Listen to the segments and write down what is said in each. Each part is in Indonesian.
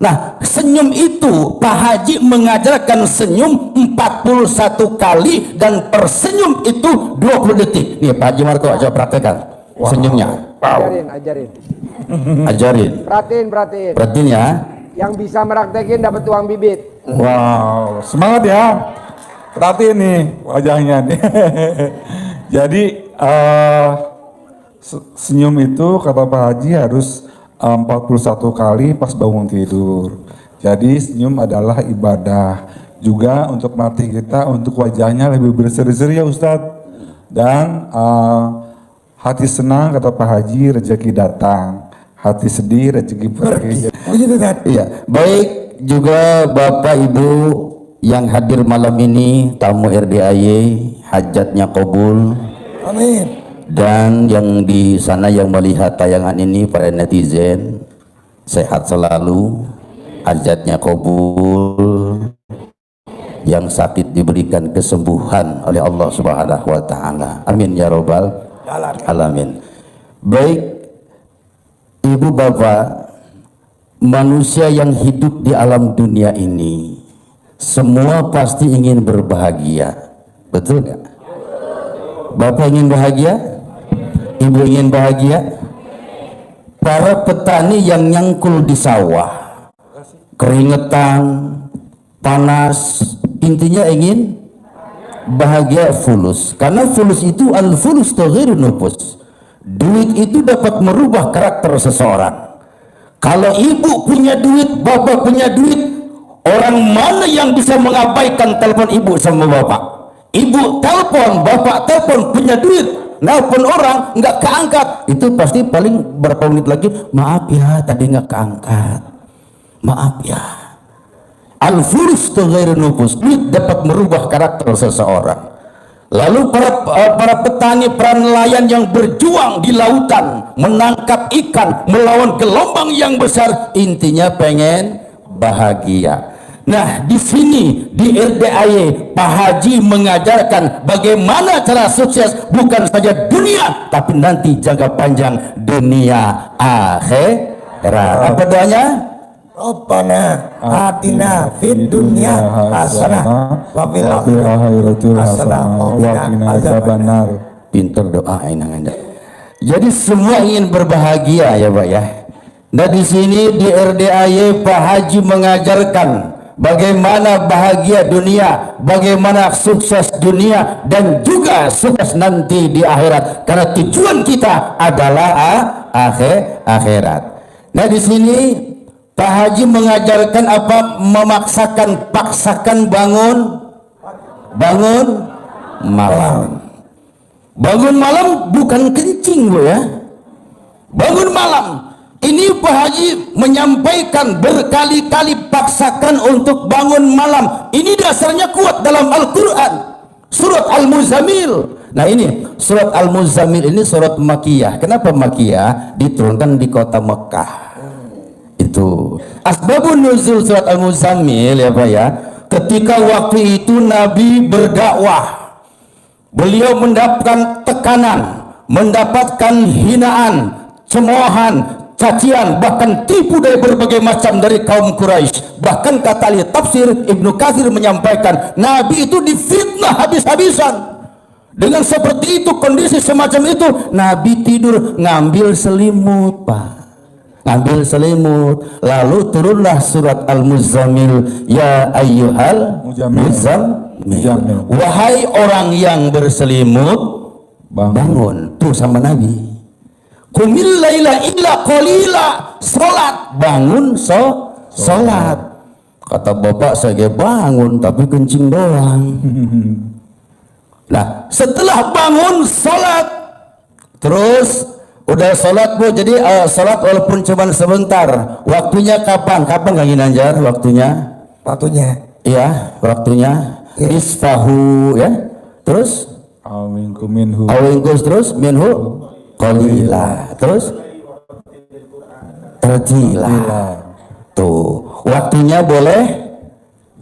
Nah, senyum itu Pak Haji mengajarkan senyum 41 kali dan per senyum itu 20 detik. Nih Pak Haji Marko, coba praktekkan senyumnya. Ajarin. Perhatiin ya. Yang bisa meraktekin dapat uang bibit. Wow, semangat ya. Perhatiin nih wajahnya nih. Jadi senyum itu kata Pak Haji harus 41 kali pas bangun tidur. Jadi senyum adalah ibadah juga untuk melatih kita untuk wajahnya lebih berseri-seri ya Ustadz. Dan hati senang kata Pak Haji rezeki datang, hati sedih rezeki pergi. Iya, baik juga Bapak Ibu yang hadir malam ini, tamu RDAY, hajatnya kabul. Amin. Dan yang di sana yang melihat tayangan ini, para netizen, sehat selalu, hajatnya kabul, yang sakit diberikan kesembuhan oleh Allah Subhanahu wa taala. Amin ya robbal alamin. Baik Ibu Bapak, manusia yang hidup di alam dunia ini semua pasti ingin berbahagia, betul nggak? Bapak ingin bahagia? Ibu ingin bahagia? Para petani yang nyangkul di sawah, keringetan, panas, intinya ingin bahagia fulus. Karena fulus itu al-fulus taghirun nufus. Duit itu dapat merubah karakter seseorang. Kalau ibu punya duit, bapak punya duit, orang mana yang bisa mengabaikan telepon ibu sama bapak? Ibu telepon, bapak telepon, punya duit, nelpon orang nggak keangkat, itu pasti paling berapa menit lagi, maaf ya tadi nggak keangkat, maaf ya. Al-fulus taghirun nufus, duit dapat merubah karakter seseorang. Lalu para petani, para nelayan yang berjuang di lautan menangkap ikan melawan gelombang yang besar, intinya pengen bahagia. Nah, di sini di RDAY Pak Haji mengajarkan bagaimana cara sukses bukan saja dunia tapi nanti jangka panjang dunia akhirat. Apa doanya? Rabbana atina fid dunya hasanah wa fil akhirati hasanah wa qina adzabannar. Pinter doa Anda. Jadi semua ingin berbahagia ya Pak ya. Nah di sini di RDAY Pak Haji mengajarkan bagaimana bahagia dunia, bagaimana sukses dunia dan juga sukses nanti di akhirat. Karena tujuan kita adalah akhirat. Nah di sini Pak Haji mengajarkan apa? Paksakan bangun malam. Bangun malam bukan kencing loh ya. Bangun malam. Ini Pak Haji menyampaikan berkali-kali paksakan untuk bangun malam. Ini dasarnya kuat dalam Al-Quran. Surat Al-Muzammil. Nah ini surat Al-Muzammil ini surat Makkiyah. Kenapa Makkiyah? Diturunkan di kota Mekah. Itu asbabun nuzul surat Al-Muzammil ya Pak ya. Ketika waktu itu Nabi berdakwah, beliau mendapatkan tekanan, mendapatkan hinaan, cemoohan, cacian, bahkan tipu dari berbagai macam dari kaum Quraisy. Bahkan kata ahli tafsir Ibnu Katsir menyampaikan Nabi itu difitnah habis-habisan. Dengan seperti itu, kondisi semacam itu, Nabi tidur ngambil selimut Pak, ngambil selimut. Lalu turunlah surat Al-Muzammil, ya ayyuhal muzammil, wahai orang yang berselimut, bangun. Tuh sama Nabi, qumil laila illa qalila, salat, bangun salat. Kata bapak, saya bangun tapi kencing doang. Nah setelah bangun salat, terus udah salat Bu, jadi salat walaupun cuma sebentar. Waktunya kapan? Kapan Kang Ginanjar waktunya? Iya, waktunya isfahu ya. Terus awingkum minhu, terus minhu qalila, terus tertila. Tuh waktunya boleh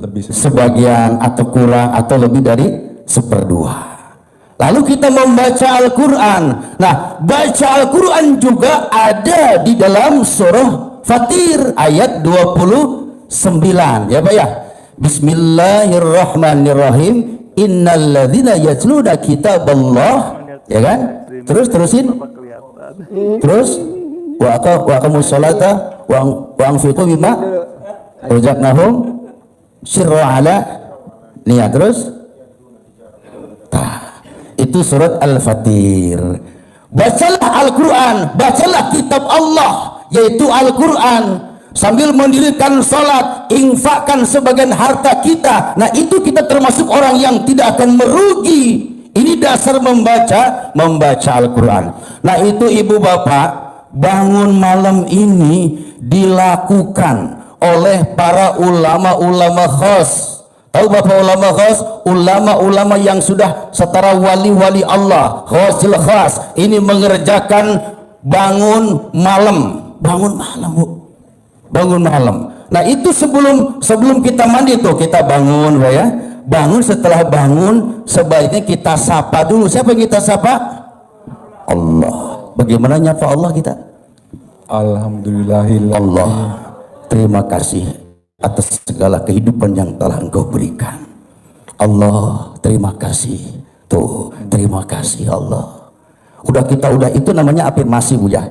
lebih sebagian atau kurang atau lebih dari seperdua. Lalu kita membaca Al-Quran. Nah baca Al-Quran juga ada di dalam surah Fatir ayat 29 ya Pak ya. Bismillahirrahmanirrahim. Innalladzina yatluna kitaballah, ya kan? Terusin. Terus wa aqamus sholata wa anfiqu mimma razaqnahum sirra ala niat. Terus itu surat Al-Fatir. Bacalah Al-Quran, bacalah kitab Allah yaitu Al-Quran, sambil mendirikan salat, infakkan sebagian harta kita. Nah itu kita termasuk orang yang tidak akan merugi. Ini dasar membaca Al-Quran. Nah itu ibu bapak, bangun malam ini dilakukan oleh para ulama-ulama khas. Tahu bapak ulama khas? Ulama-ulama yang sudah setara wali-wali Allah, khasil khas. Ini mengerjakan bangun malam Bu. Bangun malam. Nah itu sebelum kita mandi tuh kita bangun ya. Bangun, setelah bangun sebaiknya kita sapa dulu. Siapa yang kita sapa? Allah. Bagaimana nyapa Allah kita? Alhamdulillahillah. Allah, terima kasih atas segala kehidupan yang telah Engkau berikan. Allah, terima kasih. Tuh, terima kasih Allah. Udah itu namanya afirmasi Bu ya.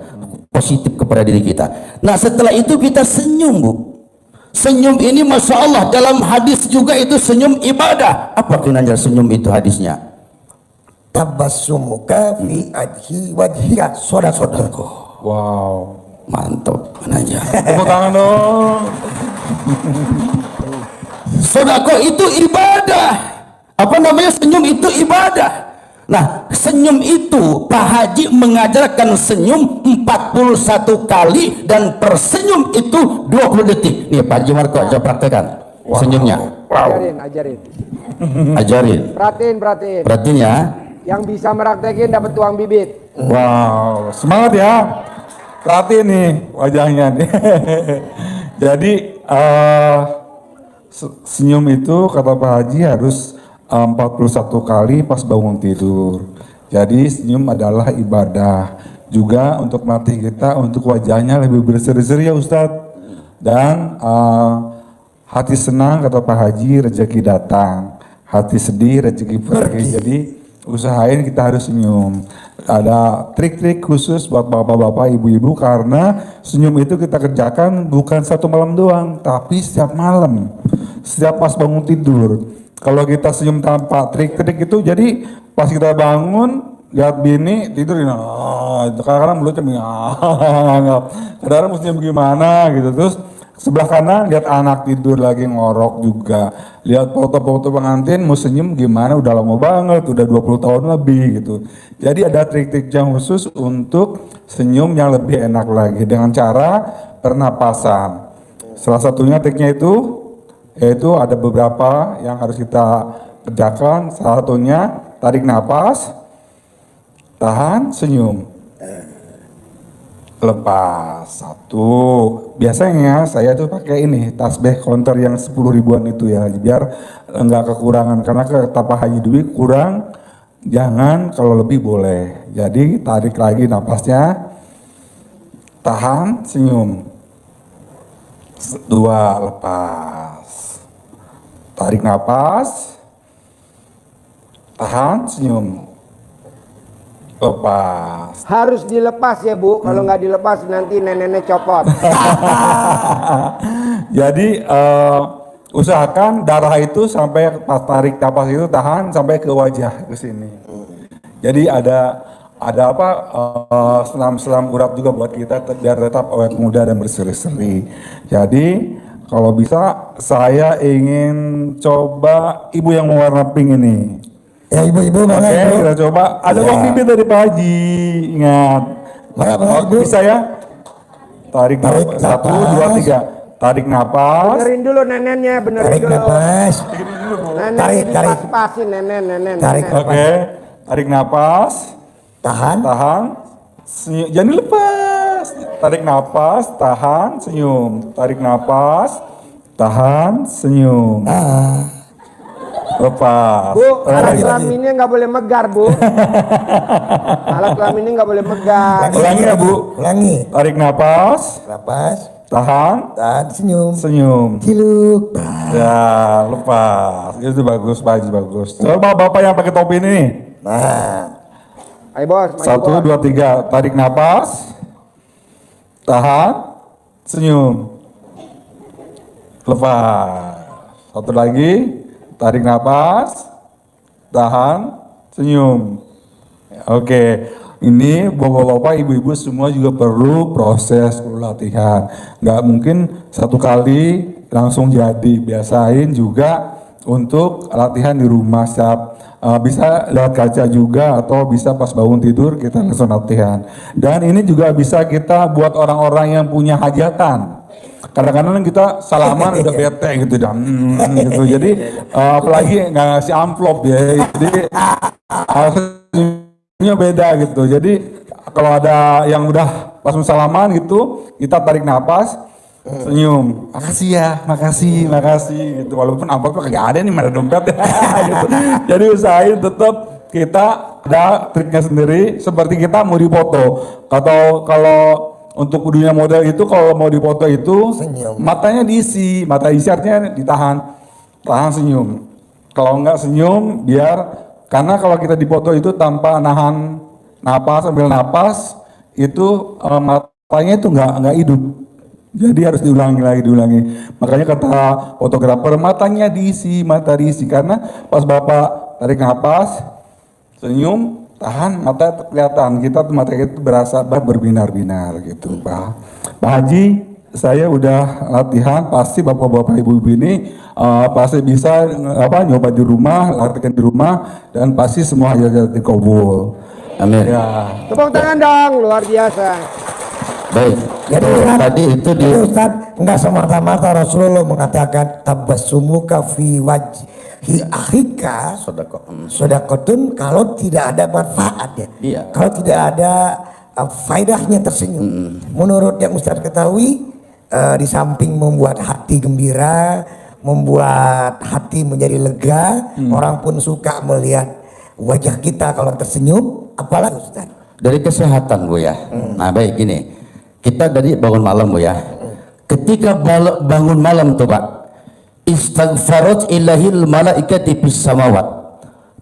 Positif kepada diri kita. Nah setelah itu kita senyum Bu. Senyum ini Masya Allah dalam hadis juga itu senyum ibadah. Apa kinanya senyum itu hadisnya? Tabassumuka fi adhi wajhika sodako. Wow, Mantap aja. tepuk tangan dong. Sodako itu ibadah. Apa namanya senyum itu ibadah. Nah senyum itu Pak Haji mengajarkan senyum 41 kali dan per senyum itu 20 detik. Nih Pak Haji Marko coba praktekan senyumnya. Ajarin. Perhatiin ya. Yang bisa meraktekin dapat uang bibit. Wow, semangat ya. Perhatiin nih wajahnya nih. Jadi senyum itu kata Pak Haji harus 41 kali pas bangun tidur. Jadi senyum adalah ibadah juga untuk melatih kita untuk wajahnya lebih berseri-seri ya Ustadz. Dan hati senang kata Pak Haji rezeki datang, hati sedih rezeki pergi. Jadi usahain kita harus senyum. Ada trik-trik khusus buat bapak-bapak, ibu-ibu, karena senyum itu kita kerjakan bukan satu malam doang, tapi setiap malam, setiap pas bangun tidur. Kalau kita senyum tanpa trik-trik itu, jadi pas kita bangun lihat bini tidur, kadang-kadang mulutnya kadang-kadang mestinya bagaimana gitu. Terus sebelah kanan lihat anak tidur lagi ngorok juga, lihat foto-foto pengantin mau senyum gimana, udah lama banget, udah 20 tahun lebih gitu. Jadi ada trik-trik yang khusus untuk senyum yang lebih enak lagi dengan cara pernapasan. Salah satunya triknya itu yaitu ada beberapa yang harus kita kerjakan. Salah satunya tarik nafas, tahan, senyum, lepas. Satu, biasanya saya tuh pakai ini tasbih counter yang 10 ribuan itu ya, biar enggak kekurangan, karena kata Pak Haji Dwi kurang, jangan, kalau lebih boleh. Jadi tarik lagi nafasnya, tahan, senyum. Dua, lepas. Tarik nafas, tahan, senyum, lepas. Harus dilepas ya Bu, kalau nggak dilepas nanti nenek-nenek copot. Jadi usahakan darah itu sampai pas tarik nafas itu tahan sampai ke wajah ke sini. Jadi ada selam-selam urat juga buat kita biar tetap awet muda dan berseri-seri. Jadi kalau bisa saya ingin coba ibu yang warna pink ini. Ya ibu-ibu mana? Oke, kita coba. Ada uang bibit dari Pak Haji. Ingat. Mana Bisa ya? Tarik nafas. 1, 2, 3. Tarik nafas. Benerin dulu neneknya, benerin Tarik dulu. nafas. Nenek Tarik. pas-pasin nenek. Tarik. Oke. Tarik nafas. Tahan. Senyum. Jangan dilepas. Tarik nafas, tahan, senyum. Tarik nafas, tahan, senyum. Lepas. Bu, alat kelaminnya nggak boleh megar Bu. Alat kelaminnya nggak boleh megar. Ulangi ya Bu. Ulangi. Tarik nafas, Nafas. tahan, Dan senyum. senyum. Ciluk. Ya, lepas. Itu bagus, Pak Haji, bagus. Coba Bapak yang pakai topi ini. Nah, Ayo bos, maju 1, bos. 2, 3. Tarik nafas. Tahan, senyum. Lepas. Satu lagi. Tarik nafas. Tahan, senyum. Oke. Ini bapak-bapak, ibu-ibu semua juga perlu proses, perlu latihan. Nggak mungkin satu kali langsung jadi. Biasain juga untuk latihan di rumah. Bisa lewat kaca juga atau bisa pas bangun tidur kita langsung latihan. Dan ini juga bisa kita buat orang-orang yang punya hajatan. Kadang-kadang kita salaman udah bete gitu dan gitu. Jadi apalagi nggak ngasih amplop ya. Jadi harusnya beda gitu. Jadi kalau ada yang udah pas salaman gitu, kita tarik napas, senyum, makasih ya, makasih gitu. Walaupun amplopnya kagak ada nih, mana dompet ya gitu. Jadi usahain tetap kita ada triknya sendiri. Seperti kita mau dipoto, atau kalau untuk dunia model itu kalau mau dipoto itu Senyum. matanya diisi, mata isi artinya ditahan, tahan senyum. Kalau enggak senyum biar, karena kalau kita dipoto itu tanpa nahan napas, ambil napas itu matanya itu nggak hidup. Jadi harus diulangi. Makanya kata fotografer, matanya diisi, mata diisi. Karena pas Bapak tarik napas, senyum, tahan, mata kelihatan. Kita tuh mata itu berasa berbinar-binar gitu, Pak. Pak Haji, saya udah latihan, pasti bapak-bapak ibu-ibu ini pasti bisa nyoba di rumah, latihan di rumah, dan pasti semua hajat dikabul. Amin. Ya. Tepuk tangan dong, luar biasa. Baik. jadi Ustaz, Tadi itu di jadi Ustaz, enggak semata-mata Rasulullah mengatakan tabassumuka fi wajhi akhika sodako. sodakotun kalau tidak ada manfaatnya. Iya. Kalau tidak ada faedahnya tersenyum. Menurut yang Ustaz ketahui, di samping membuat hati gembira, membuat hati menjadi lega, orang pun suka melihat wajah kita kalau tersenyum, apalagi Ustaz. Dari kesehatan Bu ya. Nah baik gini, kita dari bangun malam Bu ya. Ketika bangun malam tuh Pak, istighfarat ilahil malaikati fis samawat.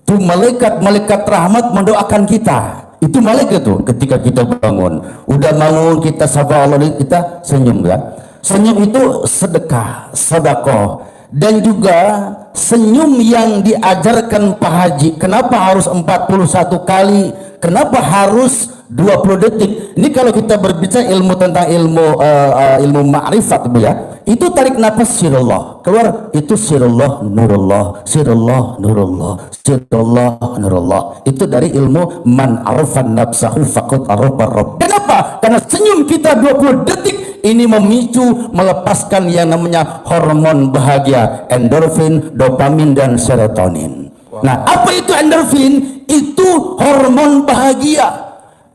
Tuh malaikat rahmat mendoakan kita. Itu malaikat tuh ketika kita bangun. Udah bangun kita sapa Allah, kita senyum ya. Senyum itu sedekah, sedekah. Dan juga senyum yang diajarkan Pak Haji. Kenapa harus 41 kali? Kenapa harus 20 detik? Ini kalau kita berbicara ilmu tentang ilmu ma'rifat Bu ya. Itu tarik nafas sirullah, keluar itu sirullah nurullah, sirullah nurullah, sirullah nurullah. Itu dari ilmu man arafan nafsahu faqad arafa rabb. Kenapa? Karena senyum kita 20 detik ini memicu melepaskan yang namanya hormon bahagia, endorfin, dopamin dan serotonin. Nah, apa itu endorfin? Itu hormon bahagia.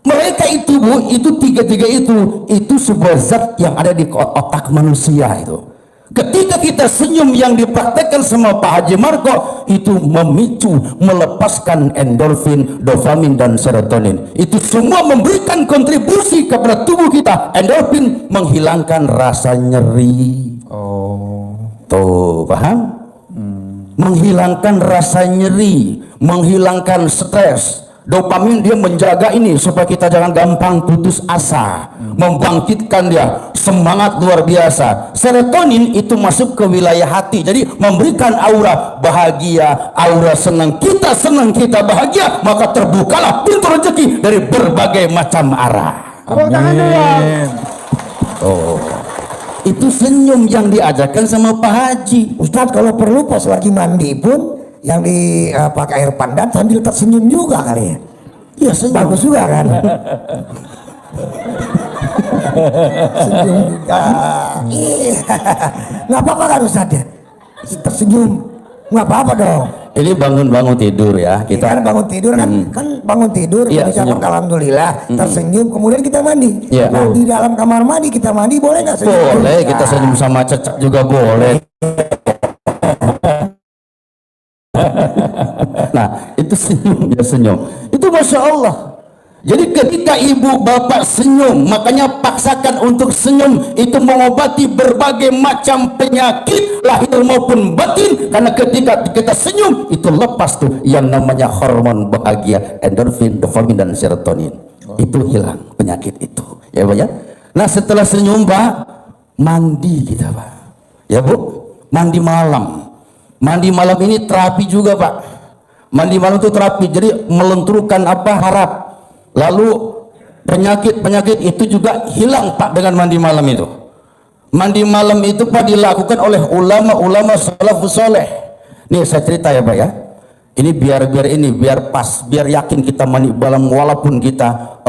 Mereka itu Bu, itu tiga-tiga itu sebuah zat yang ada di otak manusia itu. Ketika kita senyum yang dipraktekkan sama Pak Haji Marco, itu memicu, melepaskan endorfin, dopamin dan serotonin. Itu semua memberikan kontribusi kepada tubuh kita. Endorfin menghilangkan rasa nyeri. Tuh, paham? Menghilangkan rasa nyeri, menghilangkan stres. Dopamin dia menjaga ini supaya kita jangan gampang putus asa, membangkitkan dia semangat luar biasa. Serotonin itu masuk ke wilayah hati, jadi memberikan aura bahagia, aura senang. Kita senang, kita bahagia, maka terbukalah pintu rezeki dari berbagai macam arah. Tepuk tangan dulu. Oh, itu senyum yang diajarkan sama Pak Haji. Ustadz kalau perlu pas lagi mandi pun yang pakai air pandan sambil tersenyum juga kali ya. Iya, senyum. Bagus juga kan. Senyum juga. Iya. Nggak apa-apa kan Ustadz ya? Tersenyum. Nggak apa-apa dong. Ini bangun tidur ya Kita kan kita. bangun tidur kan bangun tidur Iya, kita senyum. alhamdulillah tersenyum kemudian kita mandi. Iya. Nah, di dalam kamar mandi kita mandi boleh nggak senyum? Boleh Nah, kita senyum sama cecak juga boleh. Nah itu senyum, ya senyum. Itu Masya Allah. Jadi ketika ibu bapak senyum, makanya paksakan untuk senyum, itu mengobati berbagai macam penyakit lahir maupun batin. Karena ketika kita senyum, itu lepas tuh yang namanya hormon bahagia, endorfin, dopamin dan serotonin. Itu hilang penyakit itu, ya Pak ya. Nah setelah senyum Pak, mandi kita Pak, ya Bu, mandi malam. Mandi malam ini terapi juga Pak. Mandi malam itu terapi, jadi melenturkan apa harap. Lalu penyakit-penyakit itu juga hilang Pak dengan mandi malam itu. Mandi malam itu Pak dilakukan oleh ulama-ulama salafus soleh. Nih saya cerita ya Pak ya. Ini biar pas, biar yakin kita mandi malam walaupun kita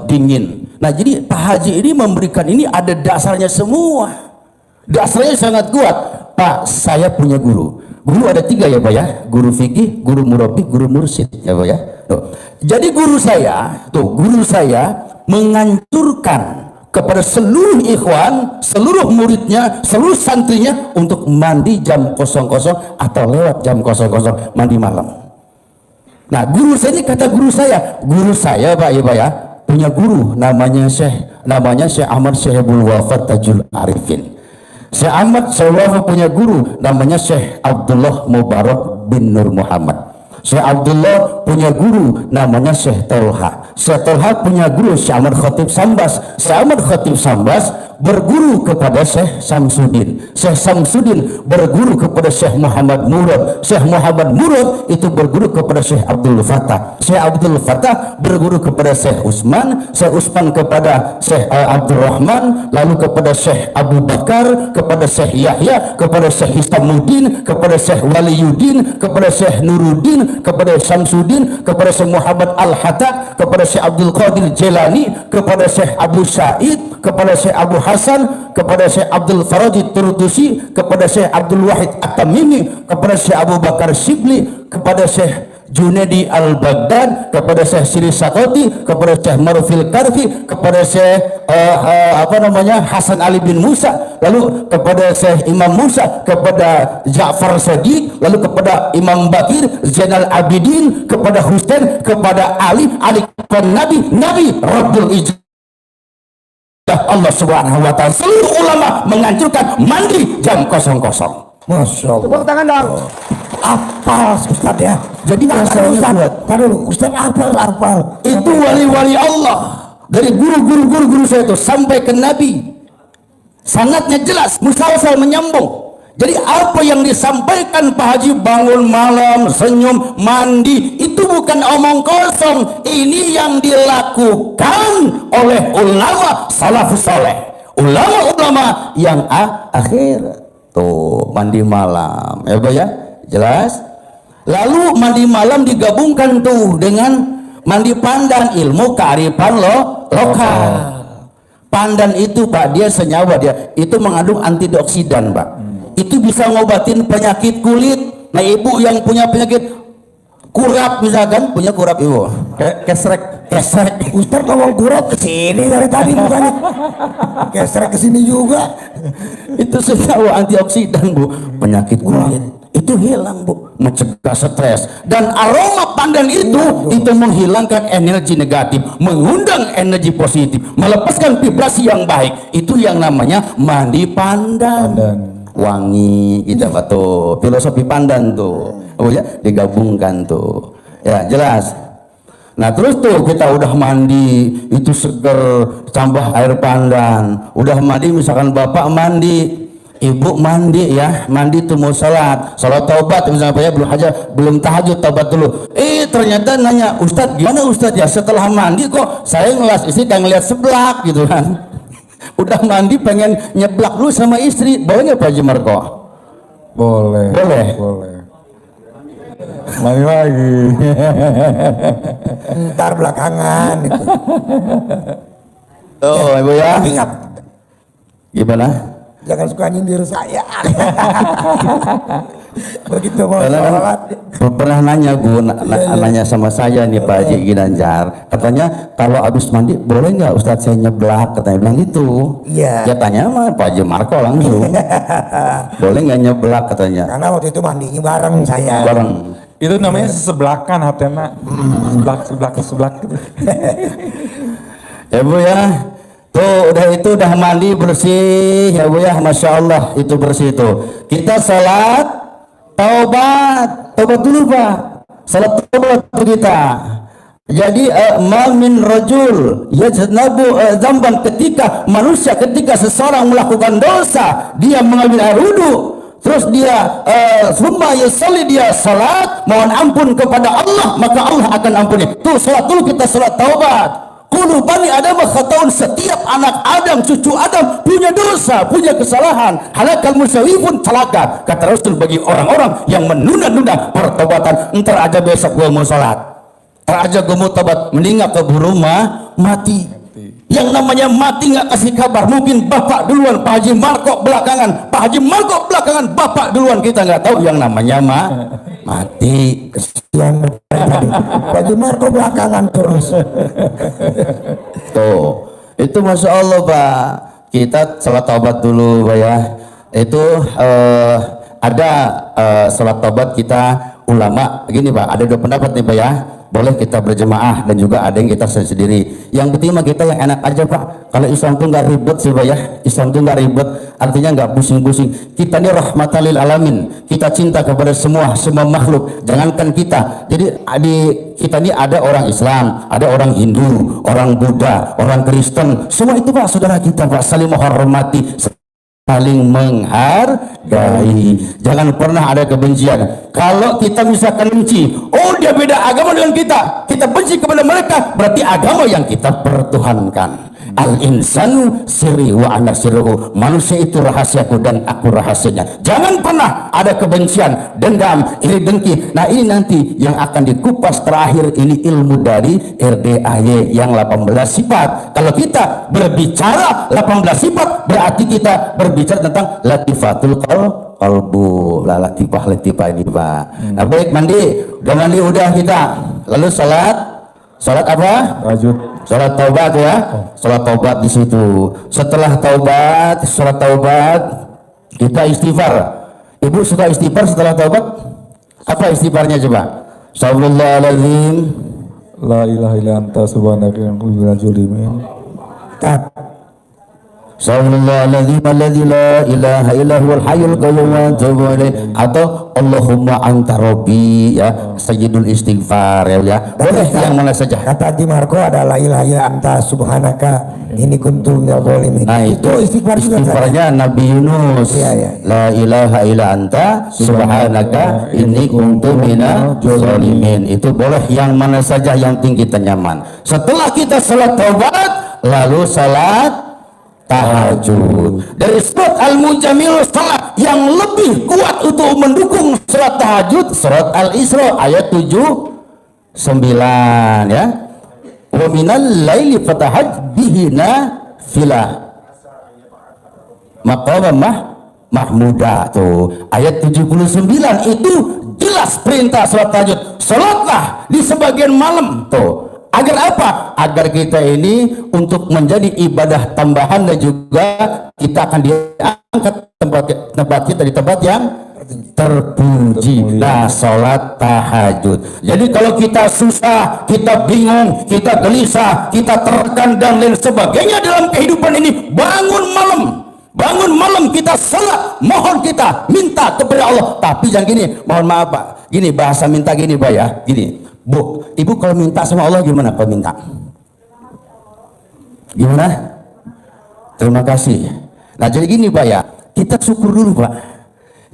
dingin. Nah jadi Pak Haji ini memberikan ini ada dasarnya semua. Dasarnya sangat kuat. Pak, saya punya guru. Guru ada 3 ya Pak ya. Guru fikih, guru murabi, guru mursyid ya Pak ya. Tuh. Jadi guru saya menganjurkan kepada seluruh ikhwan, seluruh muridnya, seluruh santrinya untuk mandi jam 00 atau lewat jam 00 mandi malam. Nah guru saya ini kata guru saya Pak ya punya guru namanya Syekh Ahmad Syahibul Wafat Tajul Arifin. Syekh Ahmad Syahibul punya guru namanya Syekh Abdullah Mubarak bin Nur Muhammad. Syekh Abdullah punya guru namanya Syekh Tolha. Syekh Tolha punya guru Syekh Ahmad Khatib Sambas. Syekh Ahmad Khatib Sambas berguru kepada Syekh Samsudin. Syekh Samsudin berguru kepada Syekh Muhammad Murad. Syekh Muhammad Murad itu berguru kepada Syekh Abdul Fattah. Syekh Abdul Fattah berguru kepada Syekh Utsman. Syekh Utsman kepada Syekh Abdul Rahman, lalu kepada Syekh Abu Bakar, kepada Syekh Yahya, kepada Syekh Hisamuddin, kepada Syekh Waliyuddin, kepada Syekh Nuruddin, kepada Samsudin, kepada Syekh Muhammad Al-Hatta, kepada Syekh Abdul Qadir Jelani, kepada Syekh Abu Sa'id, kepada Syekh Abu Hasan, kepada Syekh Abdul Farajid Turdusi, kepada Syekh Abdul Wahid At-Tamimi, kepada Syekh Abu Bakar Shibli, kepada Syekh Junaidi Al-Baghdad, kepada Syekh Siri Sakoti, kepada Syekh Marufil Karfi, kepada Syekh Hasan Ali bin Musa, lalu kepada Syekh Imam Musa, kepada Ja'far Sadiq, lalu kepada Imam Bakir Zainal Abidin, kepada Husain, kepada Ali kepada Nabi Rabbul Ijazah Allah Subhanahu wa taala. Seluruh ulama menganjurkan mandi jam 00. Masya Allah. Tepuk tangan dong. Apal Ustaz ya. Jadi Ustaz dulu, Ustaz apal. Itu wali-wali Allah dari guru saya itu sampai ke Nabi. Sangatnya jelas, musalsal menyambung. Jadi apa yang disampaikan Pak Haji bangun malam, senyum, mandi, itu bukan omong kosong. Ini yang dilakukan oleh ulama salafus saleh, ulama-ulama yang akhir. Tuh mandi malam, ya Pak ya, jelas. Lalu mandi malam digabungkan tuh dengan mandi pandan, ilmu kearifan lokal. Pandan itu Pak, dia senyawa, dia itu mengandung antioksidan Pak. Itu bisa ngobatin penyakit kulit. Nah ibu yang punya penyakit kurap misalkan, punya kurap ibu, kesrek. Ustaz ngomong kurap kesini dari tadi bukannya kesrek kesini juga. Itu senyawa antioksidan Bu, penyakit kulit itu hilang Bu, mencegah stres. Dan aroma pandan itu menghilangkan energi negatif, mengundang energi positif, melepaskan vibrasi yang baik. Itu yang namanya mandi pandan. Wangi kita Pak tuh, filosofi pandan tuh, oh ya, digabungkan tuh, ya jelas. Nah terus tuh kita udah mandi itu seger, tambah air pandan, udah mandi misalkan bapak mandi, ibu mandi ya, mandi tuh mau sholat taubat misalnya Pak ya, belum tahajud taubat dulu. Ternyata nanya Ustadz, gimana Ustadz ya setelah mandi kok saya ngelas istri kayak ngeliat seblak gitu kan. Udah mandi pengen nyeblak dulu sama istri, boleh nggak Pak Haji Marko? Boleh. Mandi lagi. Ntar belakangan itu. Oh ibu ya, Ingat, gimana? jangan suka nyindir saya. Begitu mau Karena kan sholat. pernah nanya Bu, nanya sama saya nih Pak Haji Ginanjar, katanya kalau habis mandi boleh nggak Ustadz saya nyeblak, katanya bilang gitu. Iya. Ya tanya mah Pak Haji Marko langsung, boleh nggak nyeblak katanya. Karena waktu itu mandinya bareng saya. Bareng. Itu namanya sesebelakan hatena. Seblak. Ya Bu ya. Tuh udah mandi bersih ya Bu ya, Masya Allah itu bersih tuh. Kita salat taubat dulu Pak. Salat taubat kita. Jadi min rajul yajnabu dzamban, ketika seseorang melakukan dosa, dia mengambil air wudu, terus dia summa yusalli, dia salat mohon ampun kepada Allah, maka Allah akan ampuni. Tuh salat dulu kita, salat taubat. Kullu bani Adam khata'un, setiap anak Adam, cucu Adam punya dosa, punya kesalahan. Halakal musawifun, celaka kata Rasul bagi orang-orang yang menunda-nunda pertobatan. Entar aja besok gua mau salat, entar aja gua mau tobat, mending gak keburu mati. Yang namanya mati nggak kasih kabar, mungkin bapak duluan, Pak Haji Marko belakangan, Pak Haji Marko belakangan, bapak duluan, kita nggak tahu yang namanya mati. Kesian tadi. Pak Haji Marko belakangan terus. Tuh, itu Masya Allah Pak, kita salat taubat dulu Pak ya. Itu ada salat taubat kita ulama begini Pak, ada dua pendapat nih Pak ya. Boleh kita berjemaah dan juga ada yang kita sendiri. Yang penting mah kita yang enak aja Pak. Kalau Islam tuh nggak ribet sih Pak ya. Islam tuh nggak ribet, artinya nggak pusing-pusing. Kita ini rahmatan lil alamin. Kita cinta kepada semua makhluk. Jangankan kita. Jadi kita ini ada orang Islam, ada orang Hindu, orang Buddha, orang Kristen. Semua itu Pak saudara kita Pak, saling menghormati, saling menghargai. Jangan pernah ada kebencian. Kalau kita misalkan benci, oh dia beda agama dengan kita benci kepada mereka, berarti agama yang kita pertuhankan. Al insanu sirri wa ana sirruhu, manusia itu rahasiaku dan aku rahasianya. Jangan pernah ada kebencian, dendam, iri dengki. Nah ini nanti yang akan dikupas terakhir, ini ilmu dari RDAY yang 18 sifat. Kalau kita berbicara 18 sifat, berarti kita berbicara tentang latifatul qalbu. Latifah ini Pak. Nah baik, udah mandi udah kita, lalu salat apa? Salat taubat ya. Salat taubat di situ. Setelah salat taubat kita istighfar. Ibu suka istighfar setelah taubat? Apa istighfarnya coba? Astagfirullahaladzim, La ilaha illa anta subhanaka inni kuntu minadz zalimin. Astagfirullahaladzim alladzi la ilaha illa huwal hayyul qayyum wa atubu ilaih. Atau Allahumma anta rabbi ya, sayyidul istighfar ya. Boleh yang mana saja. Kata Haji Marko adalah la ilaha illa anta subhanaka inni kuntu minadz zalimin. Nah itu istighfarnya Nabi Yunus. Ya. La ilaha illa anta subhanaka inni kuntu minadz zalimin. Itu boleh yang mana saja, yang penting kita nyaman. Setelah kita salat taubat, lalu salat tahajud. Dari surat Al-Mujamil, salat yang lebih kuat untuk mendukung salat tahajud, surat Al-Isra ayat 79 ya. Wa minal laili fatahaj bihi nafilah maqamah mahmuda. Tuh ayat 79 itu jelas perintah salat tahajud. Salatlah di sebagian malam tuh. Agar apa? Agar kita ini untuk menjadi ibadah tambahan, dan juga kita akan diangkat tempat kita di tempat yang terpuji. Nah, salat tahajud. Jadi kalau kita susah, kita bingung, kita gelisah, kita tertekan dan lain sebagainya dalam kehidupan ini, bangun malam kita salat, mohon kita minta kepada Allah. Tapi jangan gini, mohon maaf Pak, gini bahasa minta gini Pak ya, gini Bu, ibu kalau minta sama Allah gimana Pak minta? Gimana? Terima kasih. Nah jadi gini Pak ya, kita syukur dulu Pak.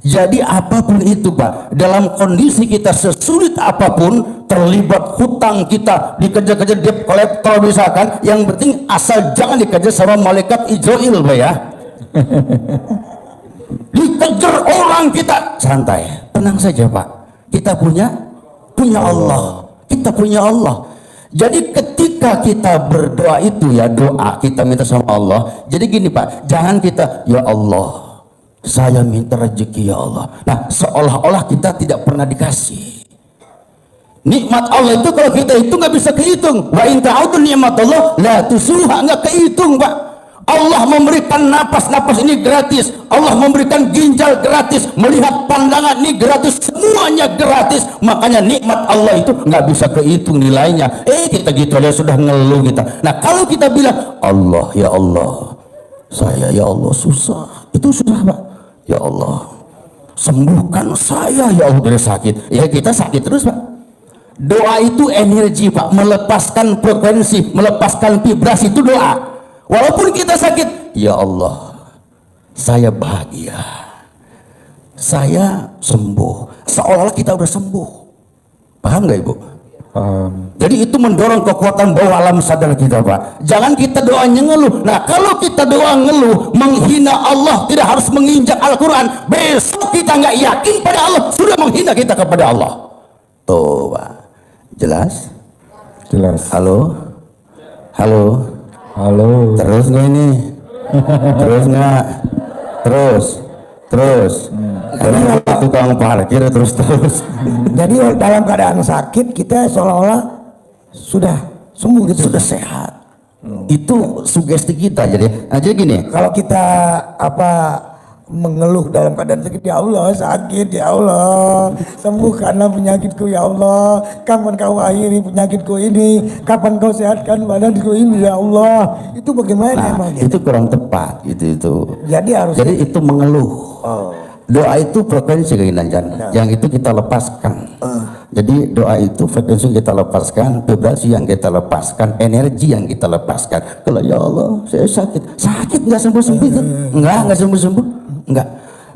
Jadi apapun itu Pak, dalam kondisi kita sesulit apapun, terlibat hutang, kita dikejar-kejar debt collector misalkan, yang penting asal jangan dikejar sama malaikat Ijrail Pak ya. Dikejar orang kita santai, tenang saja Pak. Kita punya Allah. Kita punya Allah. Jadi ketika kita berdoa itu ya, doa kita minta sama Allah. Jadi gini Pak, jangan kita ya Allah, saya minta rezeki ya Allah. Nah seolah-olah kita tidak pernah dikasih. Nikmat Allah itu kalau kita itu nggak bisa kehitung. Wa in ta'udhu ni'matallah la tusuha, nggak kehitung Pak. Allah memberikan napas-napas ini gratis, Allah memberikan ginjal gratis, melihat pandangan ini gratis, semuanya gratis. Makanya nikmat Allah itu nggak bisa kehitung nilainya. Kita gitu aja sudah ngeluh kita. Nah kalau kita bilang Allah, ya Allah, saya ya Allah susah, itu susah Pak. Ya Allah, sembuhkan saya ya Allah dari sakit. Ya kita sakit terus Pak. Doa itu energi Pak, melepaskan frekuensi, melepaskan vibrasi, itu doa. Walaupun kita sakit, ya Allah, saya bahagia, saya sembuh, seolah-olah kita udah sembuh. Paham nggak Ibu? Jadi itu mendorong kekuatan bawah alam sadar kita Pak. Jangan kita doanya ngeluh. Nah kalau kita doa ngeluh, menghina Allah, tidak harus menginjak Al-Quran, besok kita nggak yakin pada Allah, sudah menghina kita kepada Allah. Tuh Pak, jelas? Jelas. Halo? Halo? Halo. Terus nggak ini? Terus nggak? Terus. Karena tukang parkir terus. Jadi dalam keadaan sakit kita seolah-olah sudah sembuh gitu. Sudah sehat. Itu sugesti kita. Jadi gini. Kalau kita mengeluh dalam keadaan sakit, ya Allah sakit, ya Allah sembuhkanlah penyakitku, ya Allah kapan kau akhiri penyakitku ini, kapan kau sehatkan badanku ini, ya Allah. Itu bagaimana emangnya? Itu kurang tepat itu. Jadi itu mengeluh. Doa itu frekuensi keinginan yang itu kita lepaskan. Jadi doa itu frekuensi kita lepaskan, vibrasi yang kita lepaskan, energi yang kita lepaskan. Kalau ya Allah saya sakit nggak sembuh nggak sembuh. Enggak.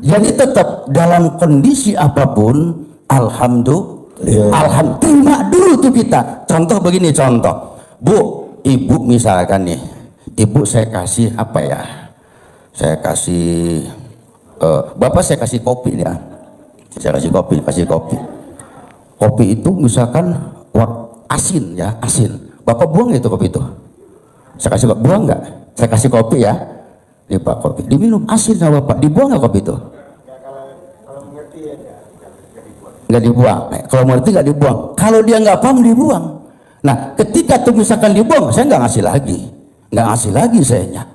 Jadi tetap dalam kondisi apapun, alhamdulillah, terima dulu tuh kita. Contoh begini, Bu, Ibu misalkan nih, Ibu saya kasih apa ya? Saya kasih, Bapak saya kasih kopi ya. Saya kasih kopi. Kopi itu misalkan asin ya, asin. Bapak buang itu kopi itu. Saya kasih buang nggak? Saya kasih kopi ya. Ini Pak kopi, diminum asin sama Bapak, dibuang nggak kopi itu? Nggak dibuang. Kalau mengerti nggak dibuang. Kalau dia nggak paham dibuang. Nah, ketika tuh misalkan dibuang, saya nggak ngasih lagi sayanya.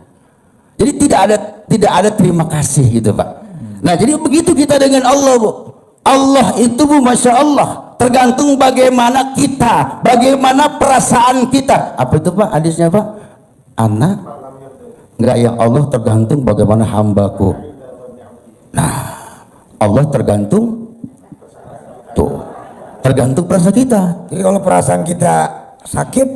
Jadi tidak ada terima kasih gitu Pak. Nah, jadi begitu kita dengan Allah Bu. Allah itu Bu, masya Allah, tergantung bagaimana kita, bagaimana perasaan kita. Apa itu Pak hadisnya Pak? Anak enggak, ya Allah tergantung bagaimana hambaku. Nah, Allah tergantung perasaan kita. Jadi kalau perasaan kita sakit.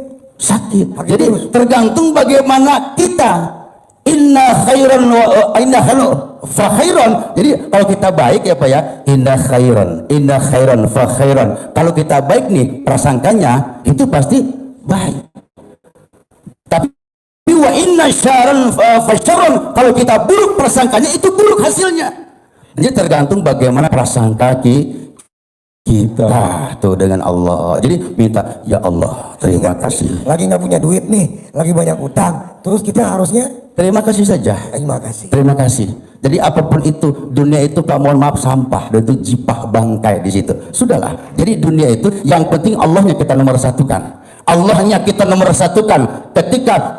Jadi tergantung bagaimana kita. Inna khairan fa khairan. Jadi kalau kita baik ya Pak ya, inna khairan fa khairan. Kalau kita baik nih, prasangkanya itu pasti baik. Tapi wa inna syarran fa syarran, kalau kita buruk prasangkanya itu buruk hasilnya. Jadi tergantung bagaimana prasangka kita tuh dengan Allah. Jadi minta, ya Allah terima kasih. Lagi nggak punya duit nih, lagi banyak utang, terus kita harusnya terima kasih saja. Terima kasih. Jadi apapun itu, dunia itu Pak, mohon maaf, sampah, dan itu jipah bangkai di situ. Sudahlah. Jadi dunia itu yang penting Allahnya kita nomor satukan. Allahnya kita nomor satukan. Ketika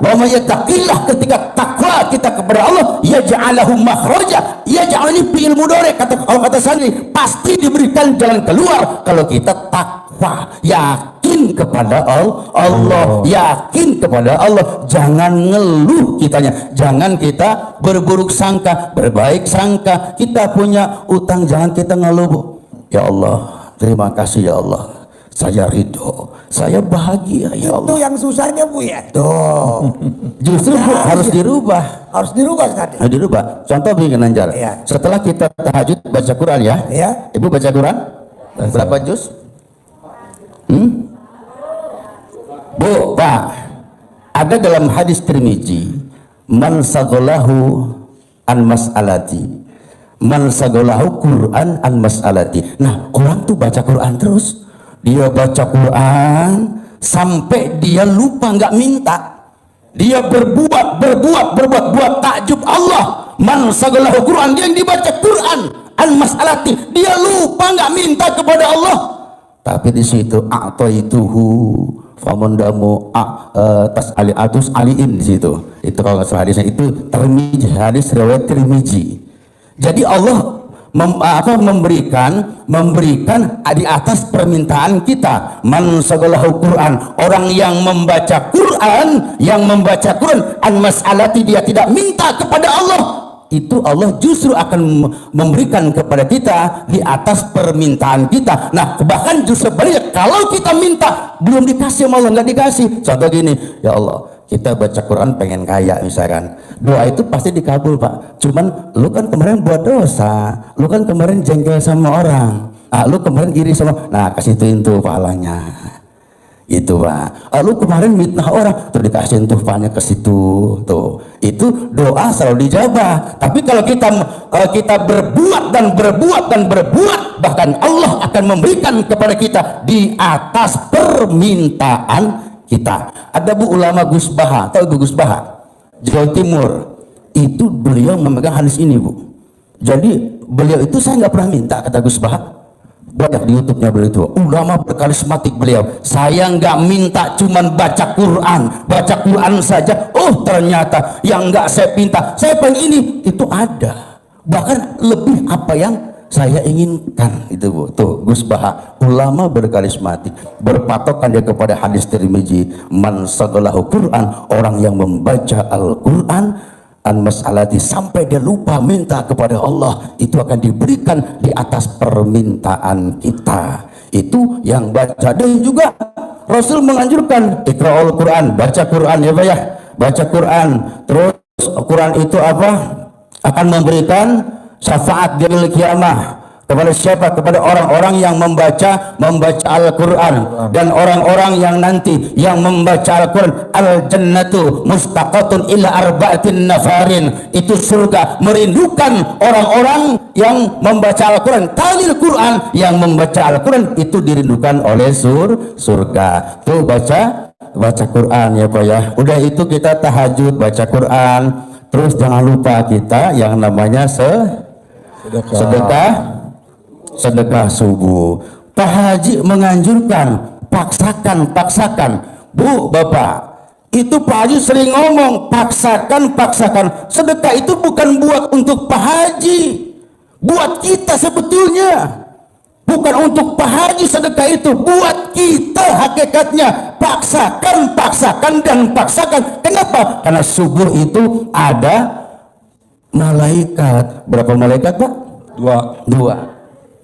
ketika takwa kita kepada Allah, yaj'alahu makhraja, yaj'al ini fi'il mudhari, kata Sandi, pasti diberikan jalan keluar kalau kita takwa, yakin kepada Allah, yakin kepada Allah. Jangan ngeluh kitanya, jangan kita berburuk sangka, berbaik sangka. Kita punya utang, jangan kita ngeluh Bu. Ya Allah terima kasih ya Allah, saya ridho, saya bahagia ya Allah. Itu yang susahnya Bu ya. Tuh. Justru Bu, harus dirubah. Harus dirubah Ustaz. Harus dirubah. Contoh begini Nanjar. Ya. Setelah kita tahajud baca Quran ya. Ya. Ibu baca Quran? Berapa juz? Bu, Pak. Ada dalam hadis Tirmizi, man sagolahu an mas'alati. Man sagolahu Quran an mas'alati. Nah, orang tuh baca Quran terus. Dia baca Quran sampai dia lupa nggak minta. Dia berbuat takjub Allah. Man sagalahu Quran, dia yang dibaca Quran an mas'alati, dia lupa nggak minta kepada Allah. Tapi di situ a'taituhu famandamu tas ali atus aliin di situ. Itu kalau nggak salah hadisnya itu Tirmizi, hadis riwayat Tirmizi. Jadi Allah memberikan di atas permintaan kita. Man sagalahu Quran, orang yang membaca Quran an mas'alati, dia tidak minta kepada Allah, itu Allah justru akan memberikan kepada kita di atas permintaan kita. Nah, bahkan justru sebaliknya, kalau kita minta belum dikasih sama Allah, nggak dikasih. Contoh gini, ya Allah, kita baca Quran pengen kaya misalkan, doa itu pasti dikabul Pak, cuman lu kan kemarin buat dosa, lu kan kemarin jengkel sama orang, lu kemarin iri sama, nah kasih tuh pahalanya itu Pak. Lu kemarin mitnah orang, tuh dikasihin tuh pahalanya ke situ tuh. Itu doa selalu dijabah. Tapi kalau kita berbuat dan berbuat, bahkan Allah akan memberikan kepada kita di atas permintaan kita. Ada Bu ulama Gus Baha, tahu Gus Baha? Jawa Timur. Itu beliau memegang hadis ini Bu. Jadi beliau itu saya nggak pernah minta, kata Gus Baha. Banyak di YouTube-nya beliau itu. Ulama berkarismatik beliau. Saya nggak minta cuman baca Quran saja. Oh ternyata yang nggak saya minta, saya pengen ini, itu ada. Bahkan lebih apa yang saya inginkan itu Bu. Tuh Gus Baha, ulama berkarismatik, berpatokan dia kepada hadis Tirmizi, man sagalahu Quran, orang yang membaca Al-Quran an mas'alati, sampai dia lupa minta kepada Allah, itu akan diberikan di atas permintaan kita. Itu yang baca. Dan juga Rasul menganjurkan iqra'ul Quran, baca Quran ya Pak ya, baca Quran. Terus Quran itu apa? Akan memberikan syafaat di yaumil kiamah. Kepada siapa? Kepada orang-orang yang membaca Al-Quran. Dan orang-orang yang nanti yang membaca Al-Quran, al-jannatu mustaqatun ila arba'atin nafarin, itu surga merindukan orang-orang yang membaca Al-Quran. Talil Quran, yang membaca Al-Quran itu dirindukan oleh surga. Tuh baca Quran ya Pak ya. Udah itu kita tahajud baca Quran. Terus jangan lupa kita yang namanya sedekah subuh. Pak Haji menganjurkan paksakan. Bu, Bapak, itu Pak Haji sering ngomong paksakan. Sedekah itu bukan buat untuk Pak Haji, buat kita sebetulnya. Bukan untuk Pak Haji sedekah itu, buat kita hakikatnya. Paksakan. Kenapa? Karena subuh itu ada malaikat. Berapa malaikat Pak? Dua.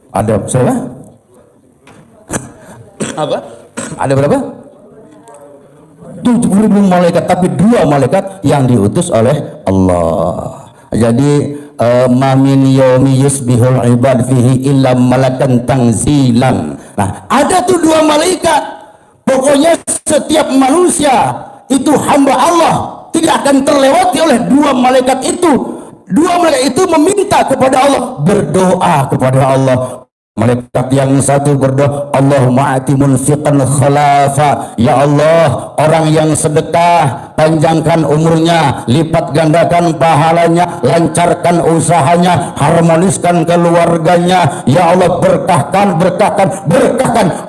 Ada siapa? Apa? Ada berapa? 70.000 malaikat, tapi 2 malaikat yang diutus oleh Allah. Jadi ma min yaumi yusbihul ibad fihi illa malakan tanzilan. Nah, ada tuh 2 malaikat. Pokoknya setiap manusia itu hamba Allah, tidak akan terlewati oleh 2 malaikat itu. 2 malaikat itu meminta kepada Allah, berdoa kepada Allah. Malaikat yang satu berdoa, Allahumma ati munfiqan khalafa, ya Allah, orang yang sedekah panjangkan umurnya, lipat gandakan pahalanya, lancarkan usahanya, harmoniskan keluarganya, ya Allah, berkahkan.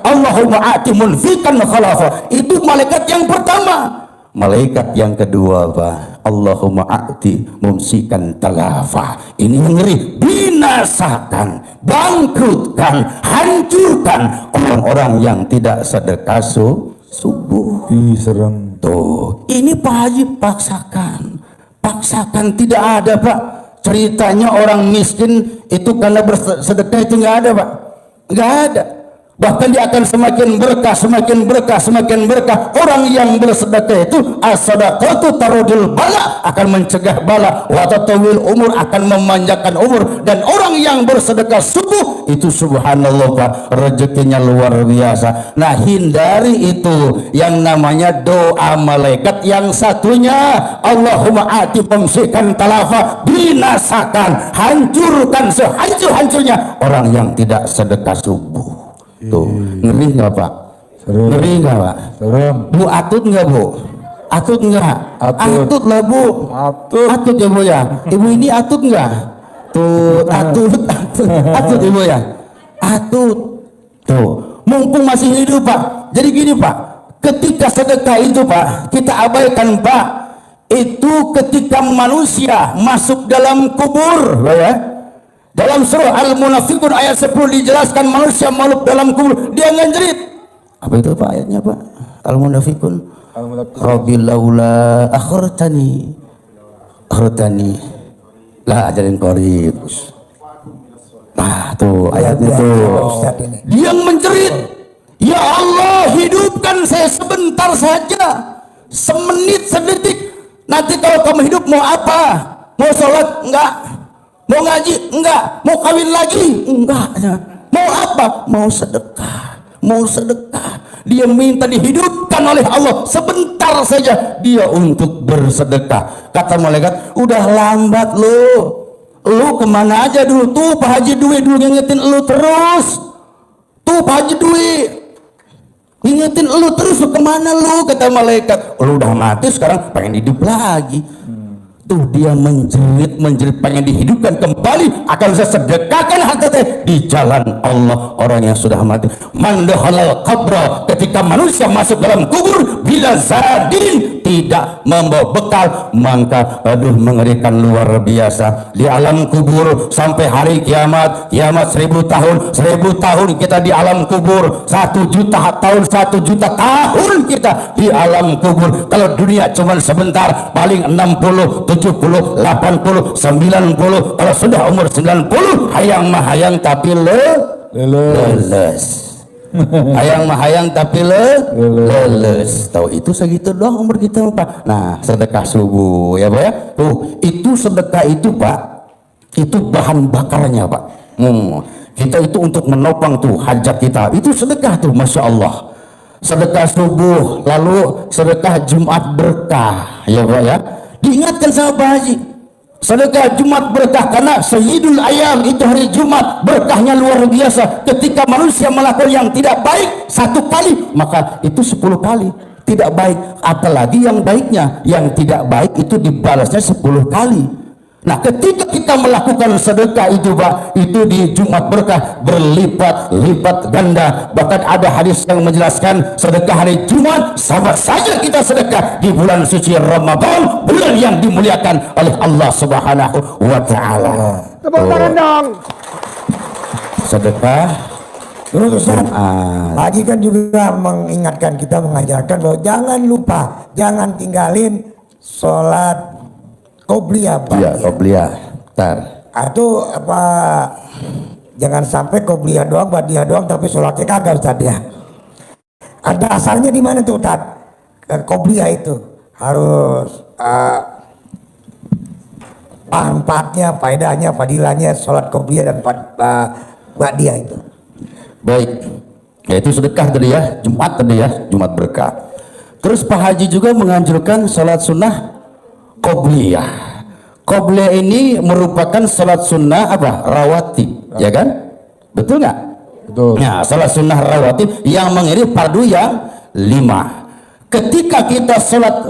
Allahumma ati munfiqan khalafa. Itu malaikat yang pertama. Malaikat yang kedua Pak, Allahumma a'ti mumsikan talafa. Ini yang ngeri, binasakan, bangkrutkan, hancurkan orang-orang yang tidak sedekah subuh. Serem. Tuh, ini Pak Haji paksakan, tidak ada Pak. Ceritanya orang miskin itu karena bersedekah itu nggak ada Pak, nggak ada. Bahkan dia akan semakin berkah. Orang yang bersedekah itu as-sadaqatu tarudul bala, akan mencegah bala, wa tatawil umur, akan memanjangkan umur. Dan orang yang bersedekah subuh itu subhanallah Pak, rezekinya luar biasa. Nah, hindari itu yang namanya doa malaikat. Yang satunya Allahumma ati pemsikan talafa, binasakan, hancurkan sehancur-hancurnya orang yang tidak sedekah subuh. Tuh, ngeri nggak Pak? Ngeri nggak Pak? Bu, atut nggak Bu? Atut nggak? Atut lah Bu. Atut ya Bu ya. Ibu ini atut nggak? Tuh, atut Ibu ya. Atut. Tuh, mumpung masih hidup Pak. Jadi gini Pak, ketika sedekah itu Pak, kita abaikan Pak, itu ketika manusia masuk dalam kubur ya. Dalam surah Al-Munafiqun ayat 10 dijelaskan manusia masuk dalam kubur, dia ngejerit. Apa itu Pak ayatnya Pak? Al-Munafiqun. Rabbi laula akhartani la ajalin qarib. Nah, tuh ayatnya tuh. Dia menjerit, "Ya Allah, hidupkan saya sebentar saja. Semenit, sedetik. Nanti kalau kamu hidup mau apa? Mau sholat? Enggak. Mau ngaji? Enggak. Mau kawin lagi? Enggak. Mau apa? Mau sedekah. Mau sedekah." Dia minta dihidupkan oleh Allah sebentar saja dia untuk bersedekah. Kata malaikat, "Udah lambat lu kemana aja dulu? Tuh Pak Haji Dwi dulu ngingetin lu terus. Tuh Pak Haji Dwi ngingetin lu terus, lu kemana lu?" Kata malaikat, "Lu udah mati sekarang pengen hidup lagi." Tuh dia menjerit pengen dihidupkan kembali, akan saya sedekahkan harta di jalan Allah orang yang sudah mati. Mandhalal qabra, ketika manusia masuk dalam kubur bila zadin, tidak membawa bekal, maka aduh mengerikan luar biasa di alam kubur sampai hari kiamat. 1000 tahun kita di alam kubur, 1 juta tahun, 1 juta tahun kita di alam kubur. Kalau dunia cuma sebentar, paling 60, 70, 80, 90. Kalau sudah umur 90, hayang mahayang tapi leles. Hayang mahayang tapi leles. Tahu itu segitu doang umur kita Pak. Nah, sedekah subuh ya Pak ya. Tuh, itu sedekah itu Pak, itu bahan bakarnya Pak. Kita itu untuk menopang tuh hajat kita. Itu sedekah tuh, Masya Allah. Sedekah subuh, lalu sedekah Jumat berkah ya Pak ya. Diingatkan sama Pak Haji, sedekah Jumat berkah karena Sayyidul Ayam itu hari Jumat, berkahnya luar biasa. Ketika manusia melakukan yang tidak baik 1 kali, maka itu 10 kali tidak baik. Apalagi yang baiknya, yang tidak baik itu dibalasnya 10 kali. Nah, ketika kita melakukan sedekah itu Pak, itu di Jumat berkah berlipat-lipat ganda. Bahkan ada hadis yang menjelaskan sedekah hari Jumat sama saja kita sedekah di bulan suci Ramadan, bulan yang dimuliakan oleh Allah Subhanahu wa taala. Tepuk tangan dong. Sedekah Terus Ustaz, Pak Haji kan juga mengingatkan kita, mengajarkan bahwa jangan lupa, jangan tinggalin sholat qobliyah Pak. Iya, qobliyah. Itu apa, jangan sampai qobliyah doang, ba'diyah doang, tapi sholatnya kagak Ustaz ya. Ada asalnya di mana tuh Ustaz? Qobliyah itu harus manfaatnya, faedahnya, fadilahnya sholat qobliyah dan ba'diyah itu. Baik, yaitu sedekah tadi ya, Jumat tadi ya, Jumat berkah. Terus Pak Haji juga menganjurkan sholat sunnah qobliyah. Qobliyah ini merupakan sholat sunnah apa? Rawatib, ya kan? Betul nggak? Betul. Nah, sholat sunnah rawatib yang mengiringi fardu yang 5. Ketika kita sholat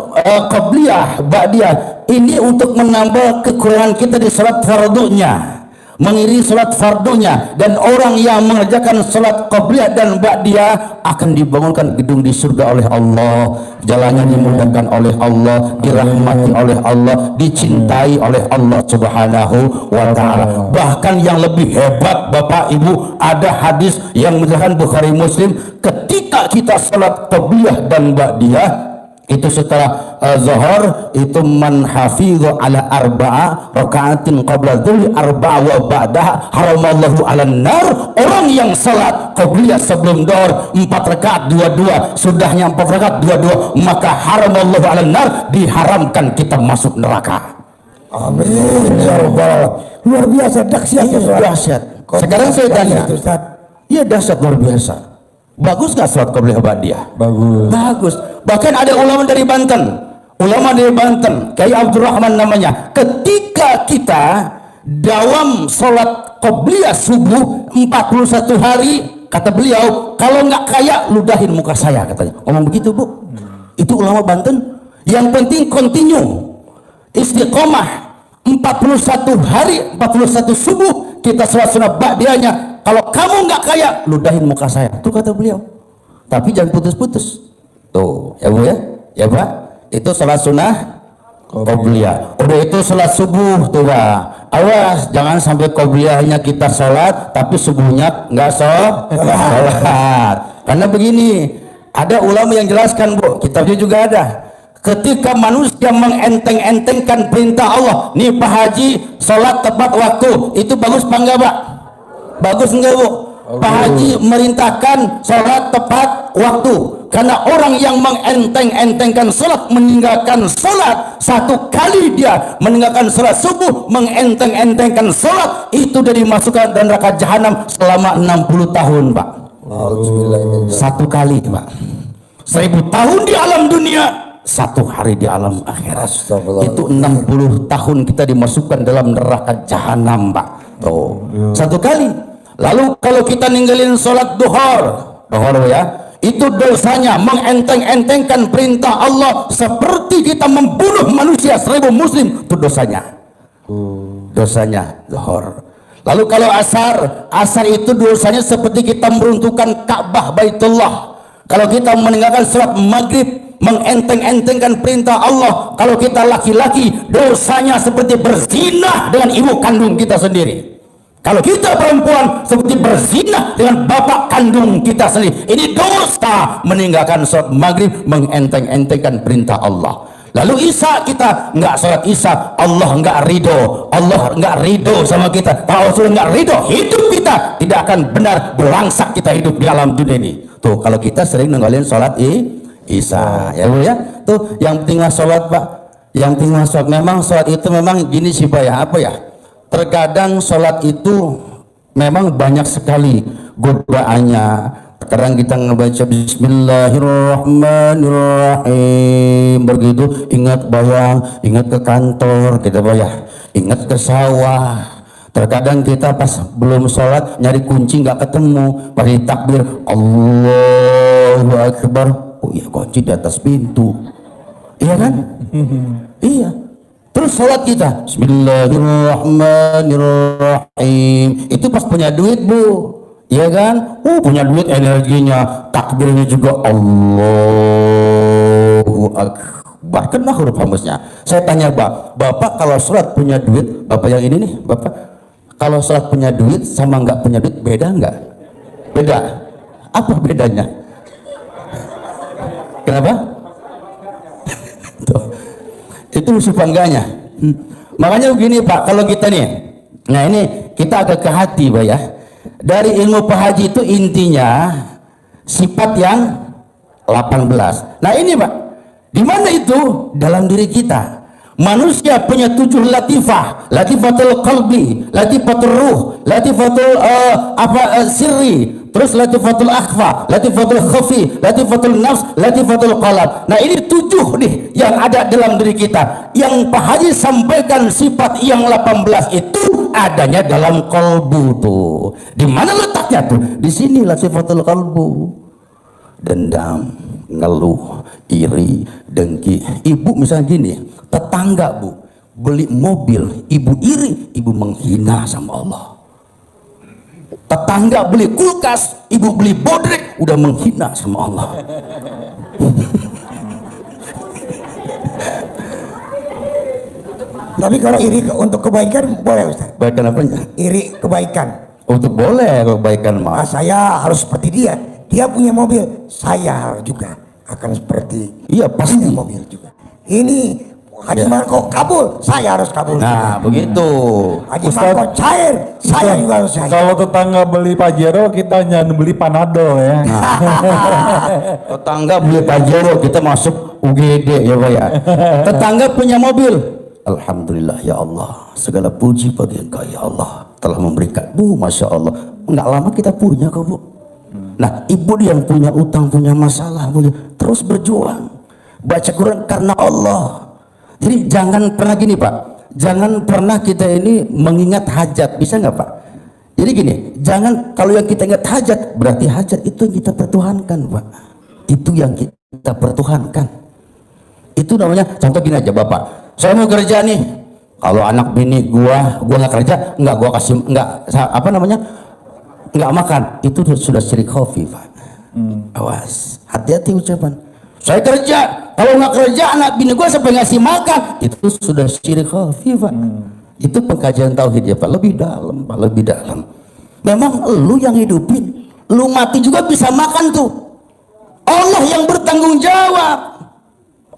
qobliyah, ba'diyah, ini untuk menambah kekurangan kita di sholat fardunya, mengiringi sholat fardunya. Dan orang yang mengerjakan sholat qobliyah dan ba'diyah akan dibangunkan gedung di surga oleh Allah, jalannya dimudahkan oleh Allah, dirahmati oleh Allah, dicintai oleh Allah Subhanahu wa ta'ala. Bahkan yang lebih hebat Bapak Ibu, ada hadis yang menjelaskan Bukhari Muslim, ketika kita sholat qobliyah dan ba'diyah itu setelah zuhur, itu man hafidhu ala arba'a raka'atin qabla dzuli arba'a wa ba'daha haramallahu 'alan nar. Orang yang salat qabliyah sebelum zuhur 4 rakaat 2-2, sudahnya 4 rakaat 2-2, maka haramallahu 'alan nar, diharamkan kita masuk neraka. Amin ya rabbal. Luar biasa dahsyatnya Ustaz. Dahsyat. Sekarang saya tanya, iya dahsyat luar biasa. Bagus nggak sholat qobliyah ba'diyah? Bagus. Bagus. Bahkan ada ulama dari Banten, Kiai Abdurrahman namanya. Ketika kita dawam sholat qobliyah subuh 41 hari, kata beliau, kalau nggak kaya ludahin muka saya, katanya. Ngomong begitu Bu. Itu ulama Banten. Yang penting continue, istiqomah 41 hari, 41 subuh kita sholat sunnah ba'diyahnya. Kalau kamu nggak kaya, ludahin muka saya. Itu kata beliau. Tapi jangan putus-putus. Tuh, ya Bu ya? Ya Pak, itu sholat sunnah qobliyah. Udah itu sholat subuh tuh Pak. Awas, jangan sampai qobliyahnya kita sholat, tapi subuhnya nggak sholat. Karena begini, ada ulama yang jelaskan Bu, kitabnya juga ada. Ketika manusia mengenteng-entengkan perintah Allah, nih Pak Haji, sholat tepat waktu, itu bagus apa enggak Pak? Bagus enggak Bu? Pak Haji merintahkan sholat tepat waktu, karena orang yang mengenteng-entengkan sholat, meninggalkan sholat, satu kali dia meninggalkan sholat subuh, mengenteng-entengkan sholat, itu dari dimasukkan dan neraka jahanam selama 60 tahun Pak. Satu kali Pak. 1000 tahun di alam dunia, 1 hari di alam akhirat. Itu 60 tahun kita dimasukkan dalam neraka jahanam Pak. Tuh, satu kali. Lalu kalau kita ninggalin sholat duhur ya, itu dosanya mengenteng-entengkan perintah Allah, seperti kita membunuh manusia 1000 muslim, itu dosanya duhur. Lalu kalau asar itu dosanya seperti kita meruntuhkan Ka'bah Baitullah. Kalau kita meninggalkan sholat maghrib, mengenteng-entengkan perintah Allah, kalau kita laki-laki, dosanya seperti berzina dengan ibu kandung kita sendiri. Kalau kita perempuan, seperti berzina dengan bapak kandung kita sendiri. Ini dosa meninggalkan sholat maghrib, mengenteng-entengkan perintah Allah. Lalu Isya, kita nggak sholat Isya, Allah nggak ridho sama kita. Kalau sudah nggak ridho, hidup kita tidak akan benar, berlangsak kita hidup di alam dunia ini. Tuh, kalau kita sering ninggalin sholat Isya, ya Bu ya. Tuh, yang penting sholat Pak, yang penting sholat. Memang sholat itu memang gini sih Pak ya, apa ya? Terkadang sholat itu memang banyak sekali godaannya. Terkadang kita ngebaca Bismillahirrahmanirrahim, begitu ingat bayang, ingat ke kantor kita bayar, ingat ke sawah. Terkadang kita pas belum sholat nyari kunci nggak ketemu, bagi takbir Allahu Akbar, oh iya kunci di atas pintu, iya kan? Iya. Terus sholat kita Bismillahirrahmanirrahim, itu pas punya duit Bu, ya kan? Punya duit, energinya, takbirnya juga Allahu Akbar, kena huruf hamzahnya. Saya tanya Bapak kalau sholat punya duit, Bapak yang ini nih, Bapak kalau sholat punya duit sama nggak punya duit beda nggak? Beda. Apa bedanya? Kenapa? Tuh. Itu musuh bangganya. Makanya begini Pak, kalau kita nih, nah ini kita agak ke hati Pak ya. Dari ilmu Pak Haji itu intinya sifat yang 18. Nah ini Pak, di mana itu? Dalam diri kita. Manusia punya 7 latifah, latifatul qalbi, latifatul ruh, latifatul sirri, terus latifatul akhfa, latifatul khafi, latifatul nafs, latifatul qalb. Nah ini 7 nih yang ada dalam diri kita. Yang Pak Haji sampaikan sifat yang 18 itu adanya dalam kalbu tuh. Di mana letaknya tuh? Di sini latifatul qalbu. Dendam, ngeluh, iri, dengki. Ibu misalnya gini, tetangga Bu beli mobil, ibu iri, ibu menghina sama Allah. Tetangga beli kulkas, ibu beli bodrek, udah menghina sama Allah. Tapi kalau iri untuk kebaikan boleh Ustaz? Kebaikan apanya? Iri kebaikan. Untuk boleh kebaikan Ah, Mas. saya harus seperti dia. Dia punya mobil, saya juga akan seperti Iya pasti. punya mobil juga. Ini Haji Ya. Marco kabul, saya harus kabul. Nah begitu. Haji Marco cair, saya juga harus cair. Kalau tetangga beli Pajero, kita jangan beli Panadol ya. Tetangga beli Pajero, kita masuk UGD ya Pak ya. Tetangga punya mobil, alhamdulillah ya Allah, segala puji bagi Engkau ya Allah telah memberikan. Bu, masya Allah, nggak lama kita punya kok Bu. Nah ibu yang punya utang, punya masalah, punya, terus berjuang baca Quran karena Allah. Jadi jangan pernah gini Pak, jangan pernah kita ini mengingat hajat, bisa nggak Pak? Jadi gini, jangan kalau yang kita ingat hajat, berarti hajat itu yang kita pertuhankan Pak. Itu yang kita pertuhankan. Itu namanya, contoh gini aja Bapak, saya mau kerja nih, kalau anak bini gua nggak kerja, gua kasih, apa namanya, nggak makan, itu sudah syirik khafi Pak. Awas, hati-hati ucapan. Saya kerja, kalau nggak kerja anak bini gue sampai ngasih makan, itu sudah syirik khafi, Pak. Itu pengkajian tauhid ya, Pak, lebih dalam, Pak, lebih dalam. Memang lu yang hidupin, lu mati juga bisa makan tuh. Allah yang bertanggung jawab.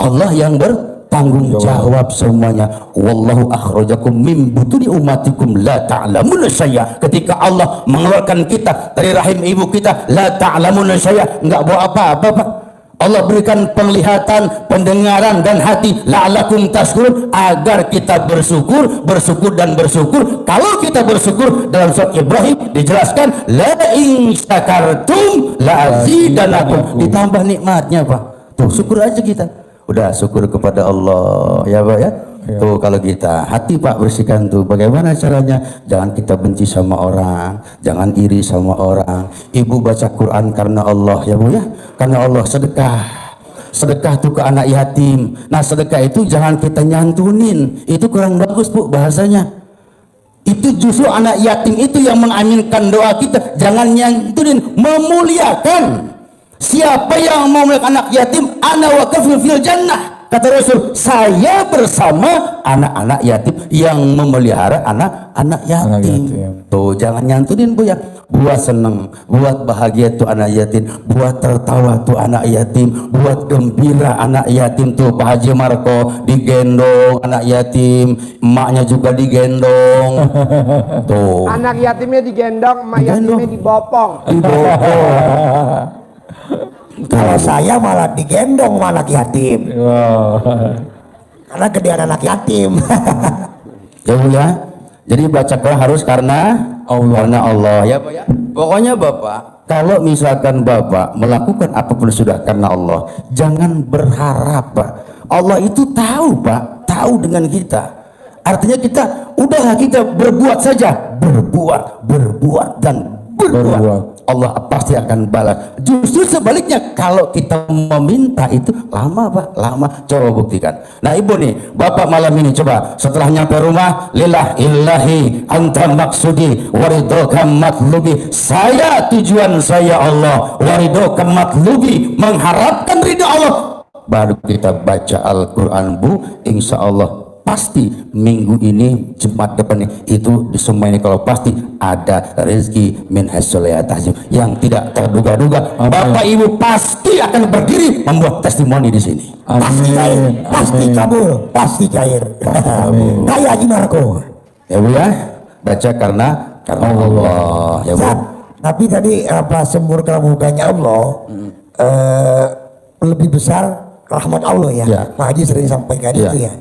Allah yang bertanggung jawab semuanya. Wallahu akhrajakum min butuni ummatikum la ta'lamuna syai'a. Ketika Allah mengeluarkan kita dari rahim ibu kita, la ta'lamuna syai'a, enggak bawa apa-apa, Pak. Allah berikan penglihatan, pendengaran dan hati la'alakum tashkurun, agar kita bersyukur, bersyukur dan bersyukur. Kalau kita bersyukur, dalam surat Ibrahim dijelaskan la in syakartum la azidanakum, ditambah nikmatnya, Pak. Tuh syukur aja kita. Udah syukur kepada Allah ya, Pak ya. Tuh kalau kita hati, Pak, bersihkan tuh. Bagaimana caranya? Jangan kita benci sama orang, jangan iri sama orang. Ibu baca Quran karena Allah ya, Bu ya. Karena Allah. Sedekah tuh ke anak yatim. Nah, sedekah itu jangan kita nyantunin. Itu kurang bagus, Bu, bahasanya. Itu justru anak yatim itu yang mengaminkan doa kita. Jangan nyantunin, memuliakan. Siapa yang mau melihat anak yatim, ana waqafil fil jannah. Kata Rasul, saya bersama anak-anak yatim yang memelihara anak-anak yatim. Tuh jangan nyantunin, Bu ya. Buat seneng, buat bahagia tuh anak yatim, buat tertawa tuh anak yatim, buat gembira anak yatim tuh. Pak Haji Marco digendong anak yatim, emaknya juga digendong. Tuh. Anak yatimnya digendong, emak yatimnya dibopong. Kalau saya malah digendong sama anak yatim. Karena gedean anak yatim. Ya, Bu ya. Jadi baca Quran harus karena Allah ya, Pak ya. Pokoknya Bapak, kalau misalkan Bapak melakukan apapun sudah karena Allah, jangan berharap, Pak. Allah itu tahu, Pak, tahu dengan kita. Artinya kita udahlah, kita berbuat saja, berbuat dan berbuat. Allah pasti akan balas. Justru sebaliknya, kalau kita meminta itu lama, Pak, lama. Coba buktikan. Nah, Ibu nih, Bapak malam ini coba setelah nyampe rumah, lillah illahi anta maksudi waridhoka matlubi. Saya tujuan saya Allah, waridhoka matlubi, mengharapkan ridha Allah. Baru kita baca Al-Quran, Bu, insya Allah pasti minggu ini, Jumat depan itu semua ini kalau pasti ada rezeki min haitsu la yahtasib yang tidak terduga-duga. Bapak Ibu pasti akan berdiri membuat testimoni di sini. Pasti cair, pasti kabul, pasti cair. Kayak Haji Marco. Ya, Bu ya, baca karena Allah ya, Bu. Tapi tadi apa sembur kelamuganya Allah lebih besar rahmat Allah ya. Pak Haji sering sampaikan itu ya.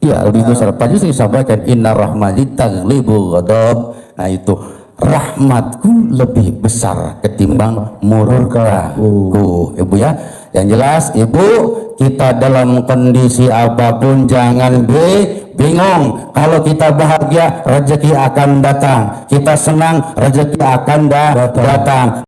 Ya, lebih besar. Tadi saya sampaikan inna rahmati taghlibu ghadab. Nah, itu rahmatku lebih besar ketimbang murkaku. Ibu ya. Yang jelas, Ibu, kita dalam kondisi apapun jangan bingung. Kalau kita bahagia, rezeki akan datang. Kita senang, rezeki akan datang.